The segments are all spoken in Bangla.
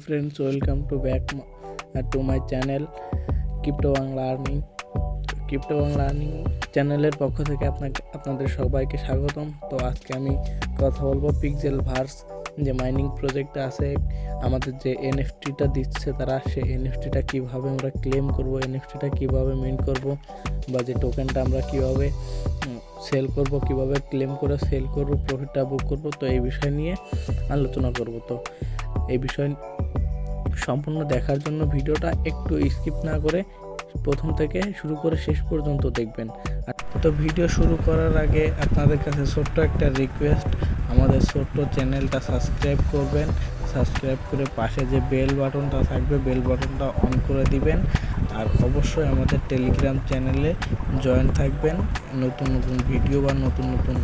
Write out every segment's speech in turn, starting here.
Friends, welcome to back to my channel crypto Bangla earning. Crypto Bangla earning চ্যানেলের পক্ষ থেকে আপনাদের সবাইকে স্বাগতম। তো আজকে আমি কথা বলবো পিক্সেল ভার্স যে মাইনিং প্রজেক্টটা আছে, আমাদের যে এনএফটিটা দিচ্ছে তারা, সেই এনএফটিটা কীভাবে আমরা ক্লেম করব, এনএফটিটা কীভাবে মিন্ট করব, বা যে টোকেনটা আমরা কীভাবে সেল করব, কীভাবে ক্লেম করে সেল করব, প্রফিটটা বুক করব, তো এই বিষয় নিয়ে আলোচনা করব। তো এই বিষয় সম্পূর্ণ দেখার জন্য ভিডিওটা একটু স্কিপ না করে প্রথম থেকে শুরু করে শেষ পর্যন্ত দেখবেন। তো ভিডিও শুরু করার আগে আপনাদের কাছে ছোট্ট একটা রিকোয়েস্ট, আমাদের ছোট্ট চ্যানেলটা সাবস্ক্রাইব করবেন। সাবস্ক্রাইব করে পাশে যে বেল বাটনটা থাকবে, বেল বাটনটা অন করে দিবেন। আর অবশ্যই আমাদের টেলিগ্রাম চ্যানেলে জয়েন থাকবেন নতুন নতুন ভিডিও বা নতুন নতুন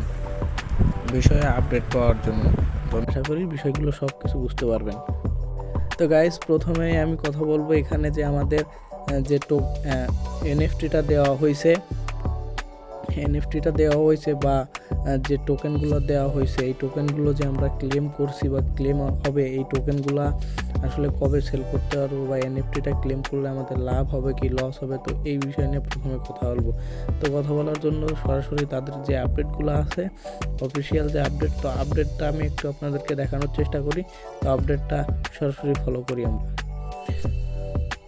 বিষয়ে আপডেট পাওয়ার জন্য। তো আশা করি বিষয়গুলো সব কিছু বুঝতে পারবেন। তো গাইস, প্রথমে আমি কথা বলবো এখানে যে আমাদের যে এনএফটিটা দেওয়া হয়েছে বা যে টোকেনগুলো দেওয়া হয়েছে, এই টোকেনগুলো যে আমরা ক্লেম করছি বা ক্লেম হবে, এই টোকেনগুলো আসলে কবে সেল করতে পারবো, বা এনএফটিটা ক্লেম করলে আমাদের লাভ হবে কি লস হবে, তো এই বিষয় নিয়ে প্রথমে কথা বলবো। তো কথা বলার জন্য সরাসরি তাদের যে আপডেটগুলো আছে, অফিসিয়াল যে আপডেট, তো আপডেটটা আমি একটু আপনাদেরকে দেখানোর চেষ্টা করি। তো আপডেটটা সরাসরি ফলো করি আমরা।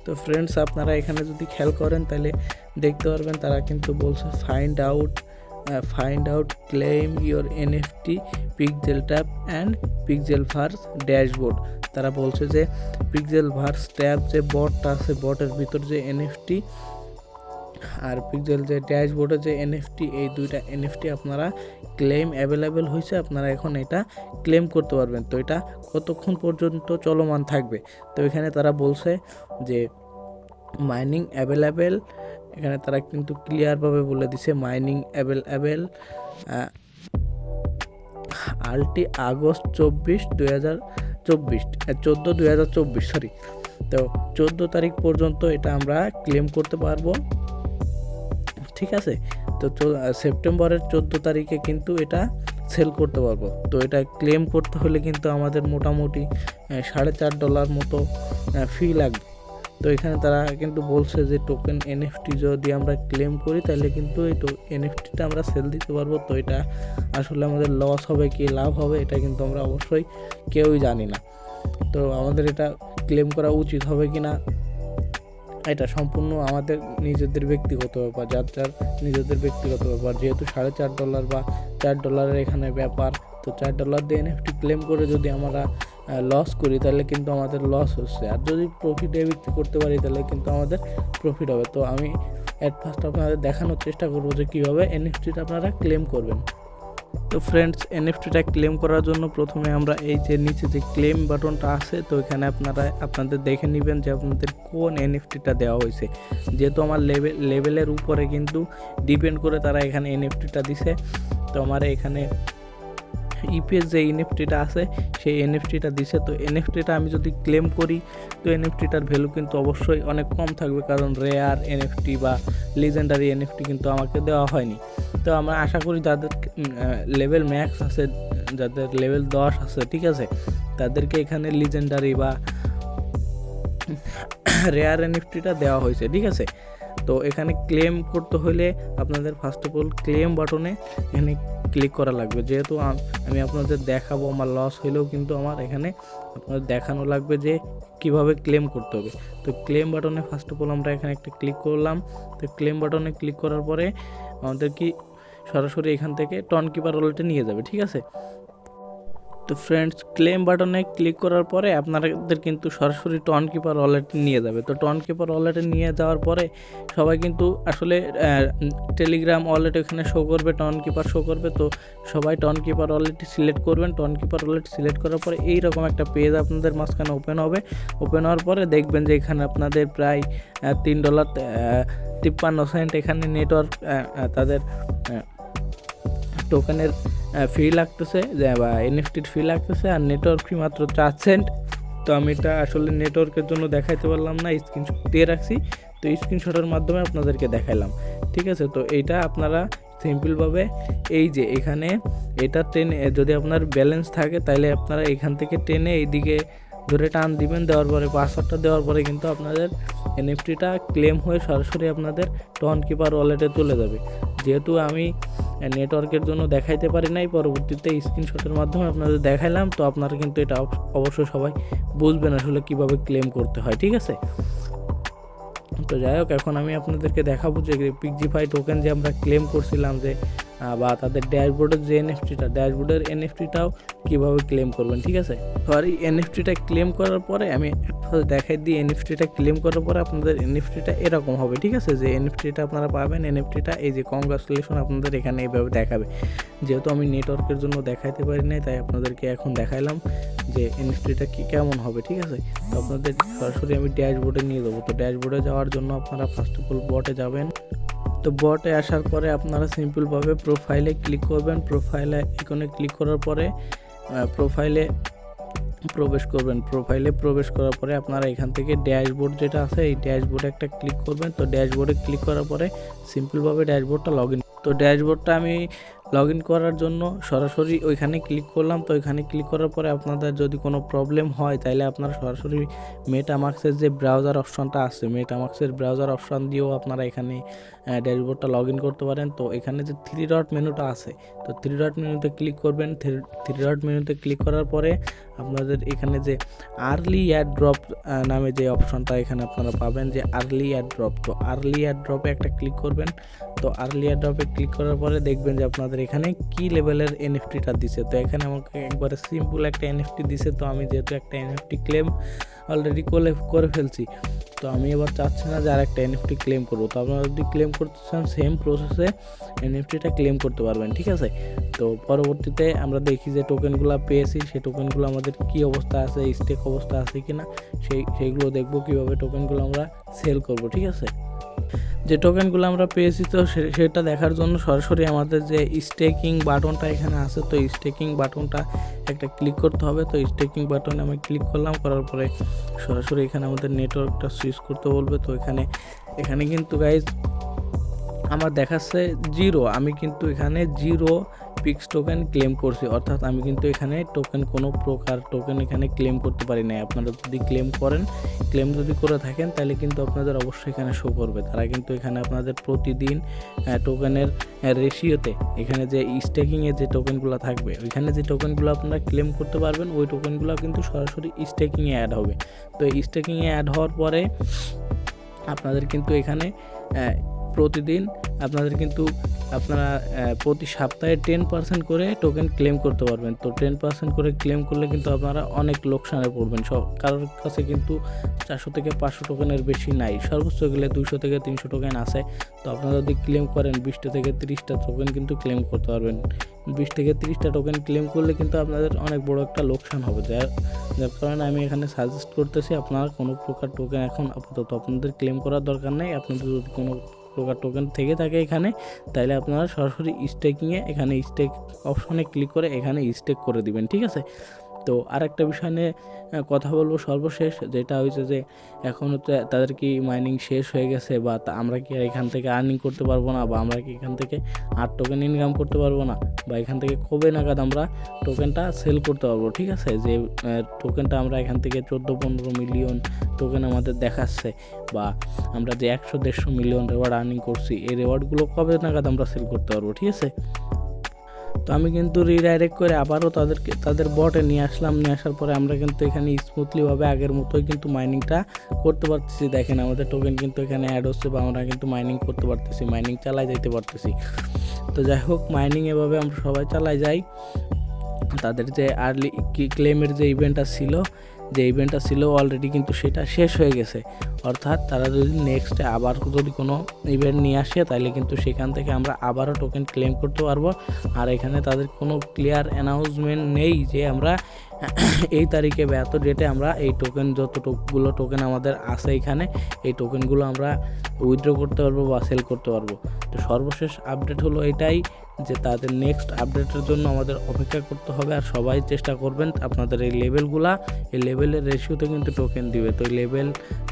তো ফ্রেন্ডস, আপনারা এখানে যদি খেয়াল করেন তাহলে দেখতে পারবেন তারা কিন্তু বলছে find out claim your NFT pixel tab and pixel verse dashboard. তারা বলছে যে পিক্সেল ভার্স ট্যাব যে বটটা আছে, বটের ভিতর যে এনএফটি আর পিক্সেল যে ড্যাশবোর্ডে যে এনএফটি, এই দুইটা এনএফটি আপনারা ক্লেম অ্যাভেলেবেল হয়েছে, আপনারা এখন এটা ক্লেম করতে পারবেন। তো এটা কতক্ষণ পর্যন্ত চলমান থাকবে? তো এখানে তারা বলছে যে মাইনিং অ্যাভেলেবেল, এখানে তারা কিন্তু ক্লিয়ারভাবে বলে দিছে মাইনিং অ্যাভেলেবেল আলটি আগস্ট 14/2024 সরি। তো 14 তারিখ পর্যন্ত এটা আমরা ক্লেম করতে পারবো, ঠিক আছে। তো সেপ্টেম্বরের 14 তারিখে কিন্তু এটা সেল করতে পারবো। তো এটা ক্লেম করতে হলে কিন্তু আমাদের মোটামুটি $4.5 মতো ফি লাগবে। তো এখানে তারা কিন্তু বলছে যে টোকেন এনএফটি যদি আমরা ক্লেম করি তাহলে কিন্তু এই এনএফটিটা আমরা সেল দিতে পারবো। তো এটা আসলে আমাদের লস হবে কি লাভ হবে, এটা কিন্তু আমরা অবশ্যই কেউই জানি না। তো আমাদের এটা ক্লেম করা উচিত হবে কি না, এটা সম্পূর্ণ আমাদের নিজেদের ব্যক্তিগত ব্যাপার, যার নিজেদের ব্যক্তিগত ব্যাপার। যেহেতু $4.5 বা $4 এখানে ব্যাপার, তো $4 দিয়ে এনএফটি ক্লেম করে যদি আমরা লস করি তাহলে কিন্তু আমাদের লস হচ্ছে, আর যদি প্রফিটে বিক্রি করতে পারি তাহলে কিন্তু আমাদের প্রফিট হবে। তো আমি অ্যাট ফার্স্ট আপনাদের দেখানোর চেষ্টা করবো যে কীভাবে এনএফটিটা আপনারা ক্লেম করবেন। তো ফ্রেন্ডস, এনএফটিটা ক্লেম করার জন্য প্রথমে আমরা এই যে নিচে যে ক্লেম বাটনটা আছে, তো এখানে আপনাদের দেখে নেবেন যে আপনাদের কোন এনএফটিটা দেওয়া হয়েছে। যেহেতু আমার লেভেলের উপরে কিন্তু ডিপেন্ড করে তারা এখানে এনএফটিটা দিছে। তো আমার এখানে ইপিএস যে এনএফটিটা আছে সেই এনএফটিটা দিছে। তো এনএফটিটা আমি যদি ক্লেম করি তো এনএফটিটার ভ্যালু কিন্তু অবশ্যই অনেক কম থাকবে, কারণ রেয়ার এনএফটি বা লিজেন্ডারি এনএফটি কিন্তু আমাকে দেওয়া হয়নি। তো আমরা আশা করি যাদের লেভেল ম্যাক্স আছে, যাদের লেভেল 10 আছে, ঠিক আছে, তাদেরকে এখানে লিজেন্ডারি বা রেয়ার এনএফটিটা দেওয়া হয়েছে, ঠিক আছে। তো এখানে ক্লেম করতে হলে আপনাদের ফার্স্ট অফ অল ক্লেম বাটনে এখানে ক্লিক করা লাগবে। যেহেতু আমি আপনাদের দেখাবো, আমার লস হইলেও কিন্তু আমার এখানে আপনাদের দেখানো লাগবে যে কিভাবে ক্লেম করতে হবে। তো ক্লেম বাটনে ফার্স্ট অফ অল আমরা এখানে একটা ক্লিক করলাম। তো ক্লেম বাটনে ক্লিক করার পরে আমাদের কি সরাসরি এখান থেকে টন কিপার ওয়ালেটে নিয়ে যাবে, ঠিক আছে। তো ফ্রেন্ডস, ক্লেম বাটনে ক্লিক করার পরে আপনাদের কিন্তু সরাসরি টন কিপার ওয়ালেটে নিয়ে যাবে। তো টন কিপার ওয়ালেটে নিয়ে যাওয়ার পরে সবাই কিন্তু আসলে টেলিগ্রাম ওয়ালেট এখানে শো করবে, টন কিপার শো করবে। তো সবাই টন কিপার ওয়ালেটটি সিলেক্ট করবেন। টন কিপার ওয়ালেট সিলেক্ট করার পরে এইরকম একটা পেজ আপনাদের মাঝখানে ওপেন হবে। ওপেন হওয়ার পরে দেখবেন যে এখানে আপনাদের প্রায় $3.53 এখানে নেটওয়ার্ক তাদের টোকেনের ফি লাগতেছে, বা এনএফটির ফি লাগতেছে, আর নেটওয়ার্ক ফি মাত্র 4 সেন্ট। তো আমি এটা আসলে নেটওয়ার্কের জন্য দেখাইতে পারলাম না, স্ক্রিনশট দিয়ে রাখছি। তো স্ক্রিনশটের মাধ্যমে আপনাদেরকে দেখাইলাম, ঠিক আছে। তো এইটা আপনারা সিম্পলভাবে এই যে এখানে এটা টেনে, যদি আপনার ব্যালেন্স থাকে তাহলে আপনারা এখান থেকে টেনে এইদিকে ধরে টান দিবেন, দেওয়ার পরে পাসওয়ার্ডটা দেওয়ার পরে কিন্তু আপনাদের এনএফটিটা ক্লেম হয়ে সরাসরি আপনাদের টন কিপার ওয়ালেটে চলে যাবে। যেহেতু আমি নেটওয়ার্কের জন্য দেখাইতে পারি নাই, পরবর্তীতে স্ক্রিনশটের মাধ্যমে আপনাদের দেখাইলাম, তো আপনারা কিন্তু এটা অবশ্যই সবাই বুঝবেন আসলে কিভাবে ক্লেম করতে হয়, ঠিক আছে। তো যাই হোক, এখন আমি আপনাদেরকে দেখাবো যে পিক্সিফাই টোকেন যে আমরা ক্লেম করছিলাম যে বা তাদের ড্যাশবোর্ডের যে ড্যাশবোর্ডের এনএফটিটাও কীভাবে ক্লেম করবেন, ঠিক আছে। সরি, এনএফটিটা ক্লেম করার পরে আমি দেখাই দিই। এনএফটিটা ক্লেম করার পরে আপনাদের এনএফটিটা এরকম হবে, ঠিক আছে। যে এনএফটিটা আপনারা পাবেন, এনএফটিটা এই যে কংগ্রাচুলেশন আপনাদের এখানে এইভাবে দেখাবে। যেহেতু আমি নেটওয়ার্কের জন্য দেখাইতে পারি নাই, তাই আপনাদেরকে এখন দেখাইলাম যে এনএফটিটা কেমন হবে, ঠিক আছে। তো আপনাদের সরাসরি আমি ড্যাশবোর্ডে নিয়ে যাবো। তো ড্যাশবোর্ডে যাওয়ার জন্য আপনারা ফার্স্ট অফ অল বটে যাবেন। তো বটে আসার পরে আপনারা সিম্পলভাবে প্রোফাইলে ক্লিক করবেন। প্রোফাইলে ইকনে ক্লিক করার পরে প্রোফাইলে প্রবেশ করবেন। প্রোফাইলে প্রবেশ করার পরে আপনারা এখান থেকে ড্যাশবোর্ড যেটা আছে এই ড্যাশবোর্ডে একটা ক্লিক করবেন। তো ড্যাশবোর্ডে ক্লিক করার পরে সিম্পলভাবে ড্যাশবোর্ডটা লগ ইন। তো ড্যাশবোর্ডটা আমি লগ ইন করার জন্য সরাসরি ওইখানে ক্লিক করলাম। তো ওইখানে ক্লিক করার পরে আপনাদের যদি কোনো প্রবলেম হয় তাহলে আপনারা সরাসরি মেটামাস্কের যে ব্রাউজার অপশনটা আছে, মেটামাস্কের ব্রাউজার অপশন দিয়েও আপনারা এখানে ড্যাশবোর্ডটা লগ ইন করতে পারেন। তো এখানে যে 3 ডট মেনুটা আছে, তো 3 ডট মেনুতে ক্লিক করবেন। 3 ডট মেনুতে ক্লিক করার পরে আপনাদের এখানে যে আর্লি এয়ার ড্রপ নামে যে অপশনটা এখানে আপনারা পাবেন, যে আর্লি এয়ার ড্রপ। তো আর্লি এয়ার ড্রপে একটা ক্লিক করবেন। তো আর্লি এয়ার ড্রপে ক্লিক করার পরে দেখবেন যে আপনাদের এখানে কি লেভেলের এনএফটিটা দিছে। তো এখানে আমাকে একবারে সিম্পল একটা এনএফটি দিছে। তো আমি যেহেতু একটা এনএফটি ক্লেম অলরেডি করে ফেলছি, তো আমি এবার চাচ্ছি না যে আর একটা এনএফটি ক্লেম করবো। তো আপনারা যদি ক্লেম করতে চান সেম প্রসেসে এনএফটিটা ক্লেম করতে পারবেন, ঠিক আছে। তো পরবর্তীতে আমরা দেখি যে টোকেনগুলো পেয়েছি, সেই টোকেনগুলো আমাদের কি অবস্থা আছে, স্টেক অবস্থা আছে কিনা সেইগুলো দেখবো, কীভাবে টোকেনগুলো আমরা সেল করব, ঠিক আছে। যে টোকেনগুলো আমরা পেয়েছি তো সেটা দেখার জন্য সরাসরি আমাদের যে স্টেকিং বাটনটা এখানে আছে, তো স্টেকিং বাটনটা একটা ক্লিক করতে হবে। তো স্টেকিং বাটনে আমি ক্লিক করলাম, করার পরে সরাসরি এখানে আমাদের নেটওয়ার্কটা সুইচ করতে বলবে। তো এখানে কিন্তু গাইজ আমার দেখাচ্ছে 0। আমি কিন্তু এখানে 0 পিক্স টোকেন ক্লেম করছি, অর্থাৎ আমি কিন্তু এখানে কোনো প্রকার টোকেন এখানে ক্লেম করতে পারি না। আপনারা যদি ক্লেম যদি করে থাকেন তাহলে কিন্তু আপনাদের অবশ্যই এখানে শো করবে। তারা কিন্তু এখানে আপনাদের প্রতিদিন টোকেনের রেশিওতে এখানে যে স্টেকিংয়ে যে টোকেনগুলো থাকবে, ওইখানে যে টোকেনগুলো আপনারা ক্লেম করতে পারবেন ওই টোকেনগুলো কিন্তু সরাসরি স্টেকিংয়ে অ্যাড হবে। তো স্টেকিংয়ে অ্যাড হওয়ার পরে আপনাদের কিন্তু এখানে প্রতিদিন আপনাদের কিন্তু আপনারা প্রতি সপ্তাহে 10% করে টোকেন ক্লেম করতে পারবেন। তো 10% করে ক্লেম করলে কিন্তু আপনারা অনেক লোকসানে পড়বেন। কারোর কাছে কিন্তু 400 থেকে 500 টোকেনের বেশি নাই, সর্বোচ্চ গেলে 200 থেকে 300 টোকেন আছে। তো আপনারা যদি ক্লেম করেন 20টা থেকে 30টা টোকেন কিন্তু ক্লেম করতে পারবেন। 20 থেকে 30টা টোকেন ক্লেম করলে কিন্তু আপনাদের অনেক বড় একটা লোকসান হবে। যার কারণে আমি এখানে সাজেস্ট করতেছি আপনারা কোনো প্রকার টোকেন এখন আপাতত আপনাদের ক্লেম করার দরকার নেই। আপনাদের যদি কোনো প্রকার টোকেন থেকে থাকে এখানে, তাহলে আপনারা সরাসরি স্টেকিংয়ে এখানে স্টেক অপশনে ক্লিক করে এখানে স্টেক করে দিবেন, ঠিক আছে। তো আরেকটা বিষয় নিয়ে কথা বলবো সর্বশেষ, যেটা হয়েছে যে এখন হচ্ছে তাদের কি মাইনিং শেষ হয়ে গেছে, বা আমরা কি এখান থেকে আর্নিং করতে পারবো না, বা আমরা কি এখান থেকে আর টোকেন ইনকাম করতে পারবো না, বা এখান থেকে কবে নাগাদ আমরা টোকেনটা সেল করতে পারবো, ঠিক আছে। যে টোকেনটা আমরা এখান থেকে 14-15 মিলিয়ন টোকেন আমাদের দেখাচ্ছে, বা আমরা যে 100-150 মিলিয়ন রেওয়ার্ড আর্নিং করছি, এই রেওয়ার্ডগুলো কবে নাগাদ আমরা সেল করতে পারবো, ঠিক আছে। তো আমি কিন্তু রিডাইরেক্ট করে আবারও তাদের বটে নিয়ে আসার পরে আমরা কিন্তু এখানে স্মুথলিভাবে আগের মতোই কিন্তু মাইনিংটা করতে পারতেছি। দেখেন আমাদের টোকেন কিন্তু এখানে অ্যাড হচ্ছে, বা আমরা কিন্তু মাইনিং করতে পারতেছি, মাইনিং চালাই যাইতে পারতেছি। তো যাই হোক, মাইনিং এভাবে আমরা সবাই চালাই যাই। তাদের যে আর্লি ক্লেমের যে ইভেন্টটা ছিল অলরেডি কিন্তু সেটা শেষ হয়ে গেছে। অর্থাৎ তারা যদি নেক্সটে আবার যদি কোনো ইভেন্ট নিয়ে আসে তাহলে কিন্তু সেখান থেকে আমরা আবারও টোকেন ক্লেম করতে পারবো। আর এখানে তাদের কোনো ক্লিয়ার অ্যানাউন্সমেন্ট নেই যে আমরা এই তারিখে বা এত ডেটে আমরা এই টোকেন যতগুলো টোকেন আমাদের আছে এখানে এই টোকেনগুলো আমরা উইথড্র করতে পারবো বা সেল করতে পারবো। তো সর্বশেষ আপডেট হলো এটাই যে তাদের নেক্সট আপডেটের জন্য আমাদের অপেক্ষা করতে হবে। আর সবাই চেষ্টা করবেন আপনাদের এই লেভেলের রেশিওতে কিন্তু টোকেন দিবে। তো এই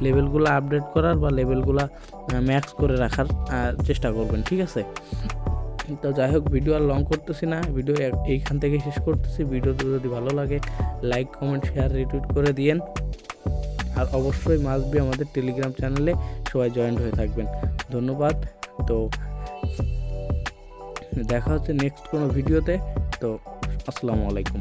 লেভেলগুলো আপডেট করার বা লেভেলগুলো ম্যাক্স করে রাখার চেষ্টা করবেন, ঠিক আছে। তো যাই হোক, ভিডিও আর লং করতেছি না, ভিডিও এইখান থেকে শেষ করতেছি। ভিডিওটা যদি ভালো লাগে লাইক, কমেন্ট, শেয়ার, রিটুইট করে দিয়েন। আর অবশ্যই মাস্ট বি আমাদের টেলিগ্রাম চ্যানেলে সবাই জয়েন্ট হয়ে থাকবেন। ধন্যবাদ। তো দেখা হচ্ছে নেক্সট কোনো ভিডিওতে। তো আসসালামু আলাইকুম।